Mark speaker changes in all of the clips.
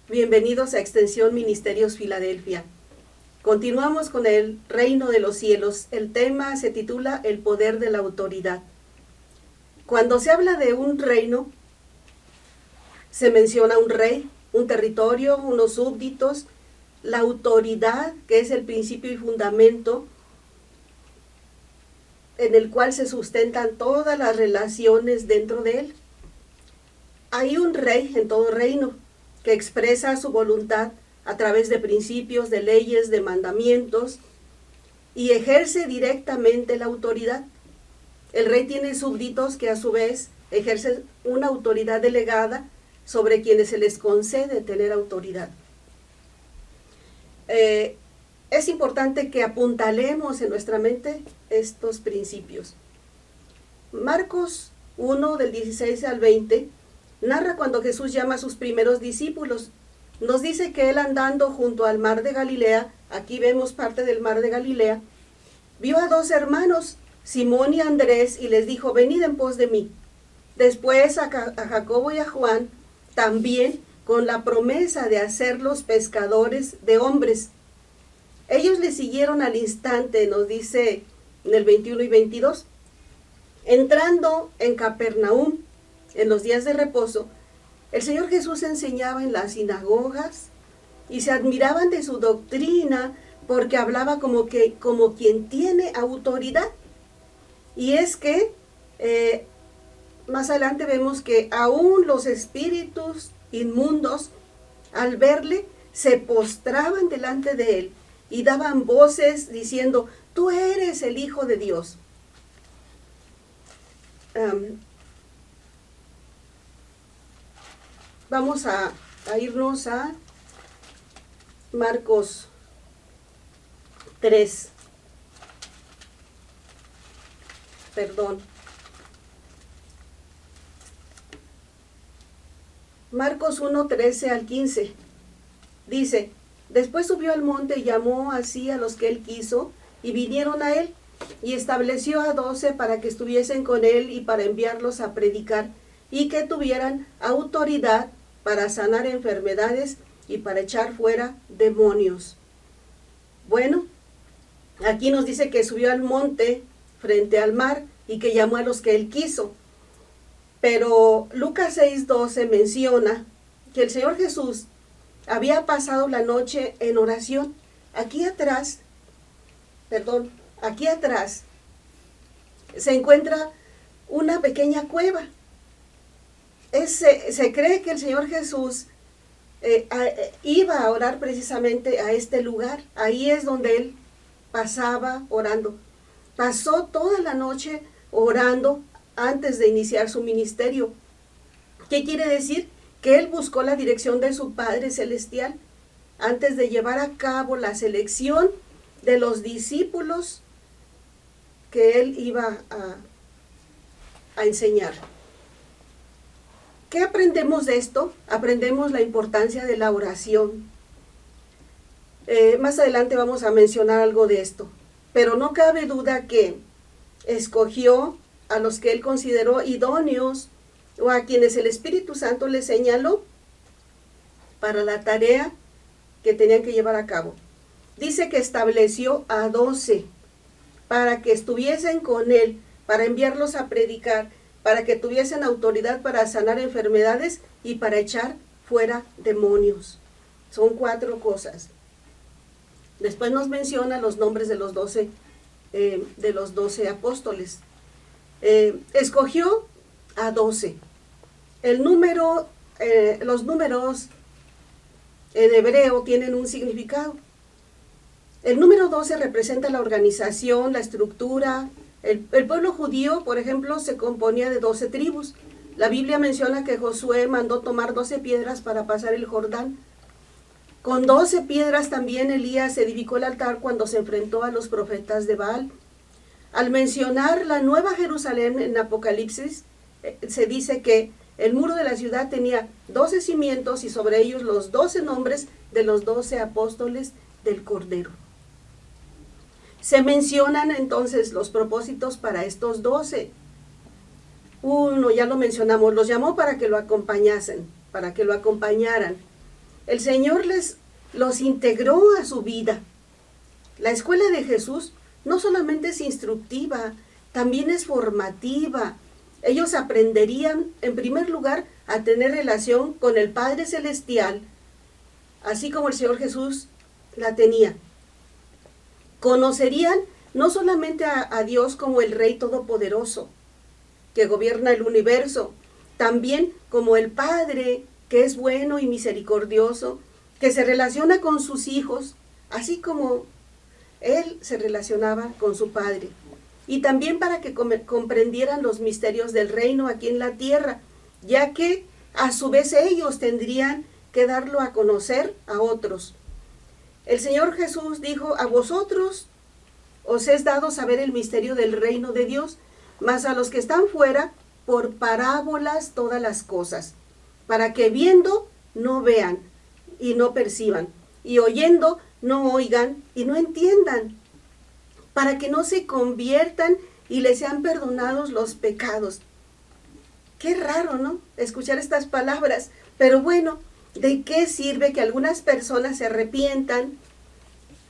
Speaker 1: Bienvenidos a Extensión Ministerios Filadelfia. Continuamos con el reino de los cielos. El tema se titula El poder de la autoridad. Cuando se habla de un reino, se menciona un rey, un territorio, unos súbditos, la autoridad, que es el principio y fundamento en el cual se sustentan todas las relaciones dentro de él. Hay un rey en todo reino que expresa su voluntad a través de principios, de leyes, de mandamientos y ejerce directamente la autoridad. El rey tiene súbditos que a su vez ejercen una autoridad delegada sobre quienes se les concede tener autoridad. Es importante que apuntalemos en nuestra mente estos principios. Marcos 1 del 16 al 20 narra cuando Jesús llama a sus primeros discípulos. Nos dice que él andando junto al mar de Galilea, aquí vemos parte del mar de Galilea, vio a dos hermanos, Simón y Andrés, y les dijo: venid en pos de mí. Después a Jacobo y a Juan, también con la promesa de hacerlos pescadores de hombres. Ellos le siguieron al instante, nos dice en el 21 y 22. Entrando en Capernaum, en los días de reposo, el Señor Jesús enseñaba en las sinagogas y se admiraban de su doctrina porque hablaba como quien tiene autoridad. Y es que más adelante vemos que aún los espíritus inmundos, al verle, se postraban delante de él y daban voces diciendo: tú eres el Hijo de Dios. Vamos a irnos a Marcos 3. Marcos 1, 13 al 15. Dice: después subió al monte y llamó así a los que él quiso, y vinieron a él, y estableció a 12 para que estuviesen con él y para enviarlos a predicar, y que tuvieran autoridad para sanar enfermedades y para echar fuera demonios. Bueno, aquí nos dice que subió al monte frente al mar y que llamó a los que él quiso. Pero Lucas 6:12 menciona que el Señor Jesús había pasado la noche en oración. Aquí atrás se encuentra una pequeña cueva. Se cree que el Señor Jesús iba a orar precisamente a este lugar. Ahí es donde él pasaba orando. Pasó toda la noche orando antes de iniciar su ministerio. ¿Qué quiere decir? Que él buscó la dirección de su Padre Celestial antes de llevar a cabo la selección de los discípulos que él iba a enseñar. ¿Qué aprendemos de esto? Aprendemos la importancia de la oración. Más adelante vamos a mencionar algo de esto, pero no cabe duda que escogió a los que él consideró idóneos o a quienes el Espíritu Santo le señaló para la tarea que tenían que llevar a cabo. Dice que estableció a 12 para que estuviesen con él, para enviarlos a predicar, para que tuviesen autoridad para sanar enfermedades y para echar fuera demonios. Son 4 cosas. Después nos menciona los nombres de los 12 apóstoles. Escogió a 12. Los números en hebreo tienen un significado. El número 12 representa la organización, la estructura. El pueblo judío, por ejemplo, se componía de 12 tribus. La Biblia menciona que Josué mandó tomar 12 piedras para pasar el Jordán. Con 12 piedras también Elías edificó el altar cuando se enfrentó a los profetas de Baal. Al mencionar la Nueva Jerusalén en Apocalipsis, se dice que el muro de la ciudad tenía 12 cimientos y sobre ellos los 12 nombres de los 12 apóstoles del Cordero. Se mencionan entonces los propósitos para estos 12. Uno, ya lo mencionamos, los llamó para que lo acompañasen, para que lo acompañaran. El Señor los integró a su vida. La escuela de Jesús no solamente es instructiva, también es formativa. Ellos aprenderían, en primer lugar, a tener relación con el Padre Celestial, así como el Señor Jesús la tenía. Conocerían no solamente a Dios como el Rey Todopoderoso, que gobierna el universo, también como el Padre, que es bueno y misericordioso, que se relaciona con sus hijos, así como Él se relacionaba con su Padre. Y también para que comprendieran los misterios del reino aquí en la tierra, ya que a su vez ellos tendrían que darlo a conocer a otros. El Señor Jesús dijo: a vosotros os es dado saber el misterio del reino de Dios, mas a los que están fuera, por parábolas todas las cosas, para que viendo no vean y no perciban, y oyendo no oigan y no entiendan, para que no se conviertan y les sean perdonados los pecados. Qué raro, ¿no?, escuchar estas palabras, pero bueno, ¿de qué sirve que algunas personas se arrepientan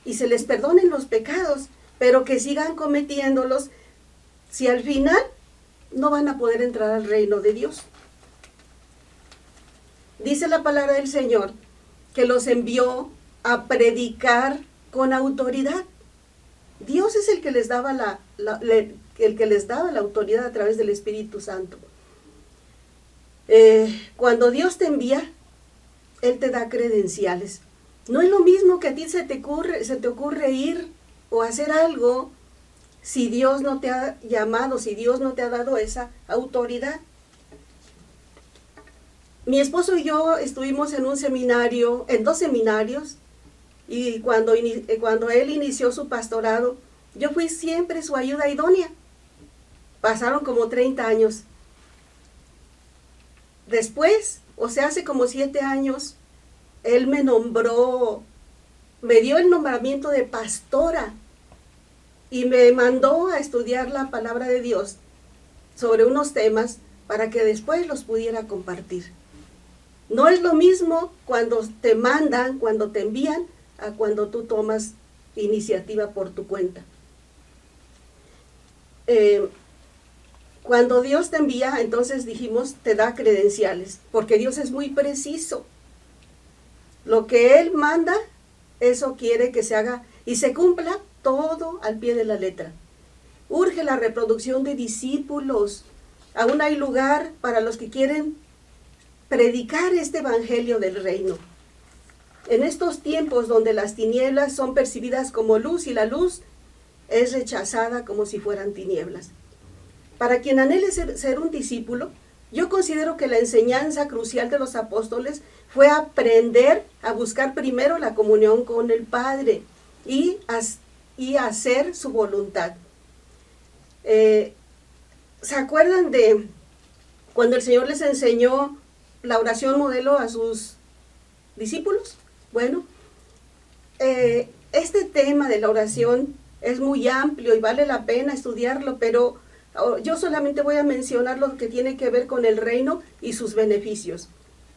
Speaker 1: y se les perdonen los pecados, pero que sigan cometiéndolos, si al final no van a poder entrar al reino de Dios? Dice la palabra del Señor que los envió a predicar con autoridad. Dios es el que les daba la autoridad a través del Espíritu Santo. Cuando Dios te envía, Él te da credenciales. No es lo mismo que a ti se te ocurre ir o hacer algo si Dios no te ha llamado, si Dios no te ha dado esa autoridad. Mi esposo y yo estuvimos en un seminario, en 2 seminarios, y cuando él inició su pastorado, yo fui siempre su ayuda idónea. Pasaron como 30 años. Después, o sea, hace como 7 años, él me dio el nombramiento de pastora y me mandó a estudiar la palabra de Dios sobre unos temas para que después los pudiera compartir. No es lo mismo cuando te mandan, cuando te envían, a cuando tú tomas iniciativa por tu cuenta. Cuando Dios te envía, entonces dijimos, te da credenciales, porque Dios es muy preciso. Lo que Él manda, eso quiere que se haga y se cumpla todo al pie de la letra. Urge la reproducción de discípulos. Aún hay lugar para los que quieren predicar este evangelio del reino. En estos tiempos donde las tinieblas son percibidas como luz y la luz es rechazada como si fueran tinieblas. Para quien anhele ser un discípulo, yo considero que la enseñanza crucial de los apóstoles fue aprender a buscar primero la comunión con el Padre y hacer su voluntad. ¿Se acuerdan de cuando el Señor les enseñó la oración modelo a sus discípulos? Bueno, este tema de la oración es muy amplio y vale la pena estudiarlo, pero yo solamente voy a mencionar lo que tiene que ver con el reino y sus beneficios.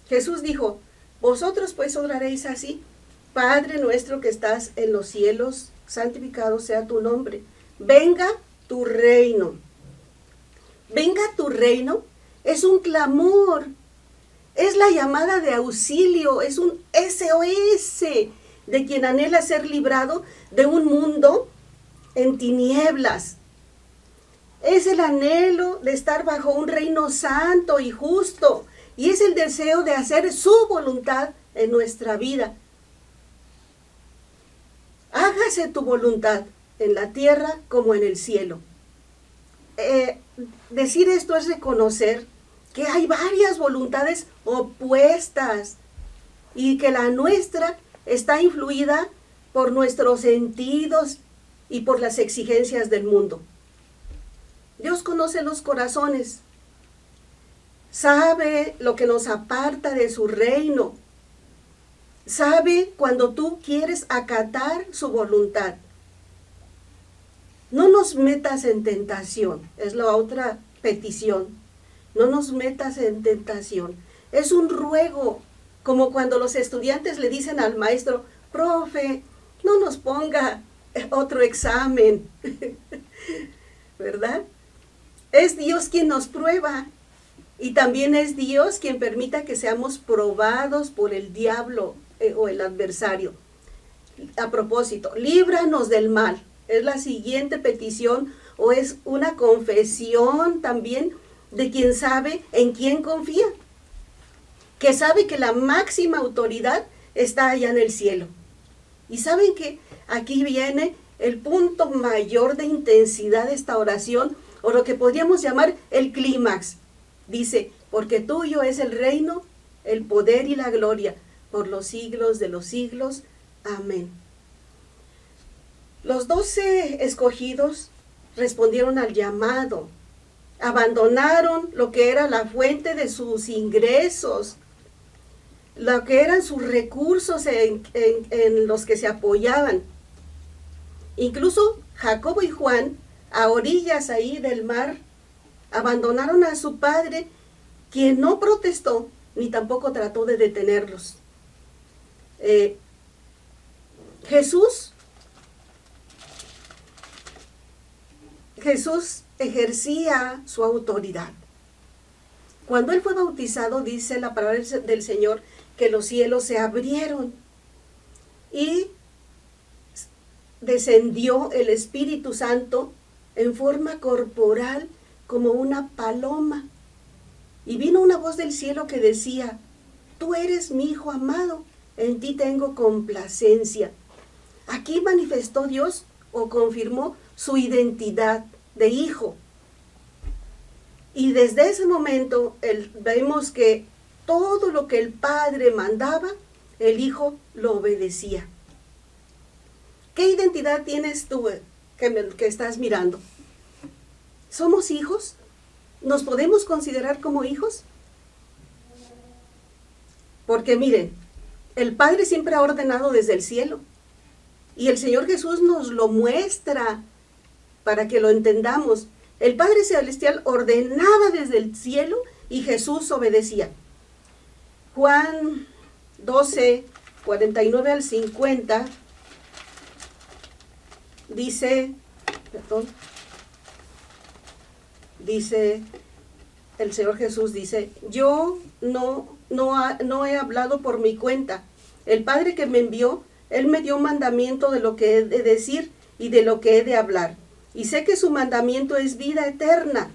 Speaker 1: Jesús dijo: vosotros pues oraréis así: Padre nuestro que estás en los cielos, santificado sea tu nombre. Venga tu reino. Venga tu reino es un clamor, es la llamada de auxilio, es un SOS de quien anhela ser librado de un mundo en tinieblas. Es el anhelo de estar bajo un reino santo y justo, y es el deseo de hacer su voluntad en nuestra vida. Hágase tu voluntad en la tierra como en el cielo. Decir esto es reconocer que hay varias voluntades opuestas y que la nuestra está influida por nuestros sentidos y por las exigencias del mundo. Dios conoce los corazones, sabe lo que nos aparta de su reino, sabe cuando tú quieres acatar su voluntad. No nos metas en tentación, es la otra petición. No nos metas en tentación. Es un ruego Como cuando los estudiantes le dicen al maestro, profe, no nos ponga otro examen, ¿verdad? Es Dios quien nos prueba y también es Dios quien permita que seamos probados por el diablo o el adversario. A propósito, líbranos del mal. Es la siguiente petición o es una confesión también de quien sabe en quién confía, que sabe que la máxima autoridad está allá en el cielo. Y saben que aquí viene el punto mayor de intensidad de esta oración, o lo que podríamos llamar el clímax. Dice, porque tuyo es el reino, el poder y la gloria, por los siglos de los siglos. Amén. Los 12 escogidos respondieron al llamado, abandonaron lo que era la fuente de sus ingresos, lo que eran sus recursos en los que se apoyaban. Incluso Jacobo y Juan, a orillas ahí del mar, abandonaron a su padre, quien no protestó ni tampoco trató de detenerlos. Jesús ejercía su autoridad. Cuando él fue bautizado, dice la palabra del Señor, que los cielos se abrieron y descendió el Espíritu Santo en forma corporal como una paloma. Y vino una voz del cielo que decía, tú eres mi Hijo amado, en ti tengo complacencia. Aquí manifestó Dios o confirmó su identidad de hijo. Y desde ese momento vemos que todo lo que el Padre mandaba, el Hijo lo obedecía. ¿Qué identidad tienes tú que estás mirando? ¿Somos hijos? ¿Nos podemos considerar como hijos? Porque miren, el Padre siempre ha ordenado desde el cielo. Y el Señor Jesús nos lo muestra para que lo entendamos. El Padre Celestial ordenaba desde el cielo y Jesús obedecía. Juan 12, 49 al 50, dice el Señor Jesús, dice, yo no he hablado por mi cuenta. El Padre que me envió, Él me dio un mandamiento de lo que he de decir y de lo que he de hablar. Y sé que su mandamiento es vida eterna.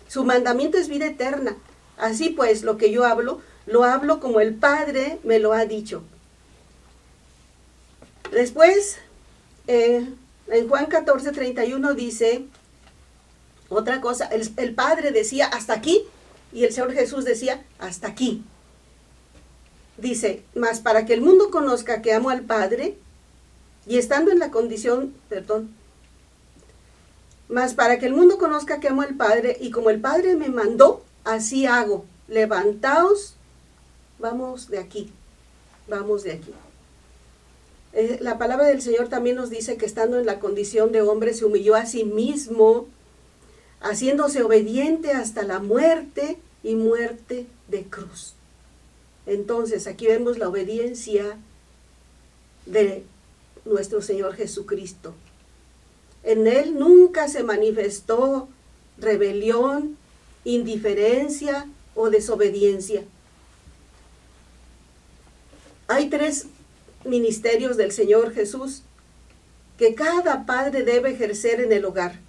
Speaker 1: Su mandamiento es vida eterna. Así pues, lo que yo hablo, lo hablo como el Padre me lo ha dicho. Después, en Juan 14, 31 dice otra cosa. El Padre decía hasta aquí y el Señor Jesús decía hasta aquí. Dice, mas para que el mundo conozca que amo al Padre, y estando en la condición, mas para que el mundo conozca que amo al Padre, y como el Padre me mandó, así hago. Levantaos, vamos de aquí, vamos de aquí. La palabra del Señor también nos dice que estando en la condición de hombre, se humilló a sí mismo, haciéndose obediente hasta la muerte y muerte de cruz. Entonces, aquí vemos la obediencia de nuestro Señor Jesucristo. En Él nunca se manifestó rebelión, indiferencia o desobediencia. Hay 3 ministerios del Señor Jesús que cada padre debe ejercer en el hogar.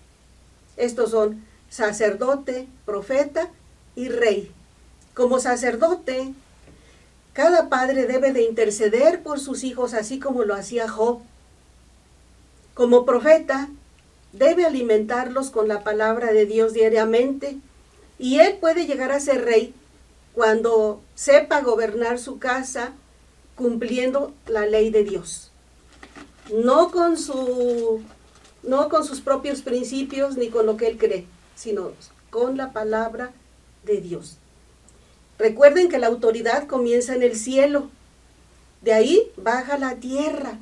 Speaker 1: Estos son sacerdote, profeta y rey. Como sacerdote, cada padre debe de interceder por sus hijos, así como lo hacía Job. Como profeta, debe alimentarlos con la palabra de Dios diariamente, y él puede llegar a ser rey cuando sepa gobernar su casa cumpliendo la ley de Dios. No con sus propios principios ni con lo que él cree, sino con la palabra de Dios. Recuerden que la autoridad comienza en el cielo, de ahí baja a la tierra.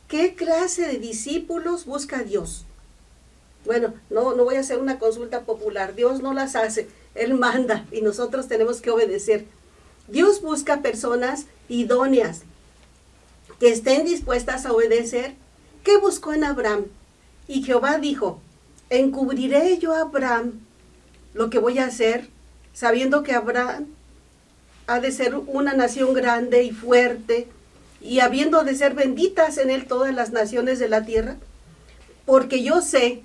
Speaker 1: ¿Qué clase de discípulos busca Dios? Bueno, no voy a hacer una consulta popular. Dios no las hace, Él manda y nosotros tenemos que obedecer. Dios busca personas idóneas que estén dispuestas a obedecer. ¿Qué buscó en Abraham? Y Jehová dijo, encubriré yo a Abraham lo que voy a hacer, sabiendo que Abraham ha de ser una nación grande y fuerte, y habiendo de ser benditas en él todas las naciones de la tierra, porque yo sé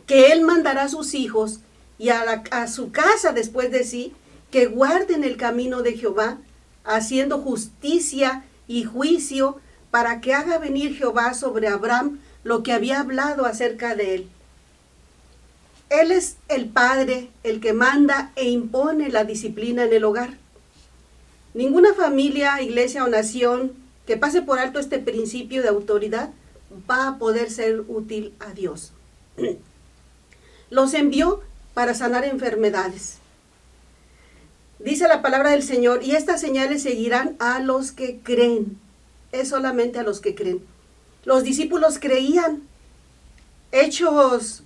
Speaker 1: que él mandará a sus hijos y a su casa después de sí, que guarden el camino de Jehová, haciendo justicia y juicio, para que haga venir Jehová sobre Abraham lo que había hablado acerca de él. Él es el padre, el que manda e impone la disciplina en el hogar. Ninguna familia, iglesia o nación que pase por alto este principio de autoridad va a poder ser útil a Dios. Los envió para sanar enfermedades. Dice la palabra del Señor, y estas señales seguirán a los que creen. Es solamente a los que creen. Los discípulos creían. Hechos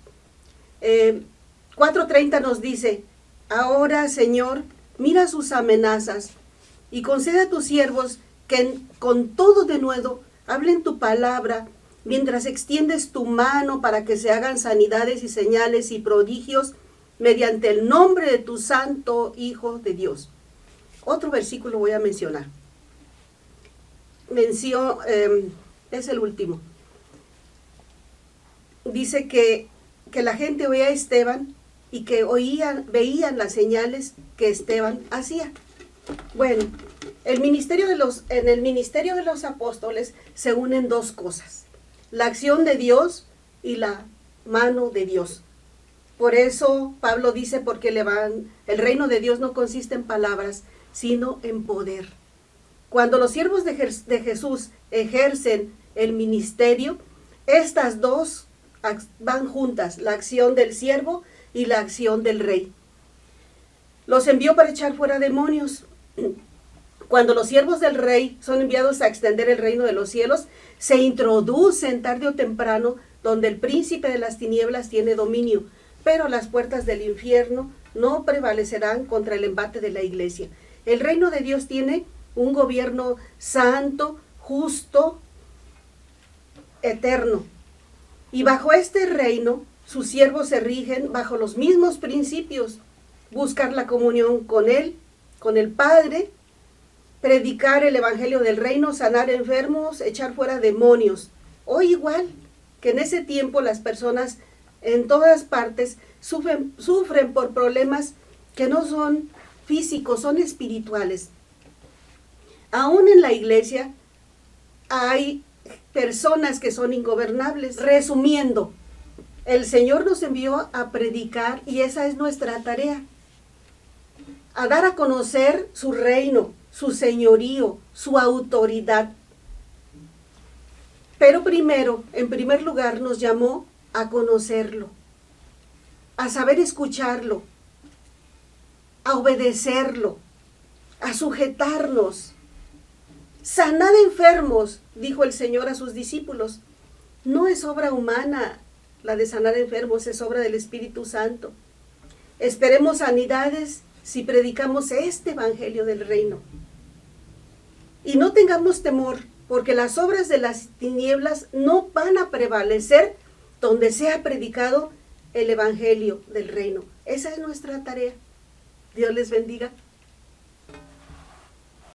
Speaker 1: 4:30 nos dice, ahora, Señor, mira sus amenazas y concede a tus siervos que con todo denuedo hablen tu palabra, mientras extiendes tu mano para que se hagan sanidades y señales y prodigios mediante el nombre de tu santo Hijo de Dios. Otro versículo voy a mencionar. Es el último. Dice que la gente oía a Esteban y que veían las señales que Esteban hacía. Bueno, en el ministerio de los apóstoles se unen dos cosas: la acción de Dios y la mano de Dios. Por eso Pablo dice, porque el reino de Dios no consiste en palabras, sino en poder. Cuando los siervos de Jesús ejercen el ministerio, estas dos van juntas, la acción del siervo y la acción del rey. Los envió para echar fuera demonios. Cuando los siervos del rey son enviados a extender el reino de los cielos, se introducen tarde o temprano donde el príncipe de las tinieblas tiene dominio, pero las puertas del infierno no prevalecerán contra el embate de la iglesia. El reino de Dios tiene un gobierno santo, justo, eterno. Y bajo este reino, sus siervos se rigen bajo los mismos principios: buscar la comunión con Él, con el Padre, predicar el evangelio del reino, sanar enfermos, echar fuera demonios. Hoy igual que en ese tiempo, las personas en todas partes sufren por problemas que no son físicos, son espirituales. Aún en la iglesia hay personas que son ingobernables. Resumiendo, el Señor nos envió a predicar y esa es nuestra tarea: a dar a conocer su reino, su señorío, su autoridad. Pero en primer lugar, nos llamó a conocerlo, a saber escucharlo, a obedecerlo, a sujetarnos. Sanad enfermos, dijo el Señor a sus discípulos. No es obra humana la de sanar enfermos, es obra del Espíritu Santo. Esperemos sanidades si predicamos este evangelio del reino. Y no tengamos temor, porque las obras de las tinieblas no van a prevalecer donde sea predicado el evangelio del reino. Esa es nuestra tarea. Dios les bendiga.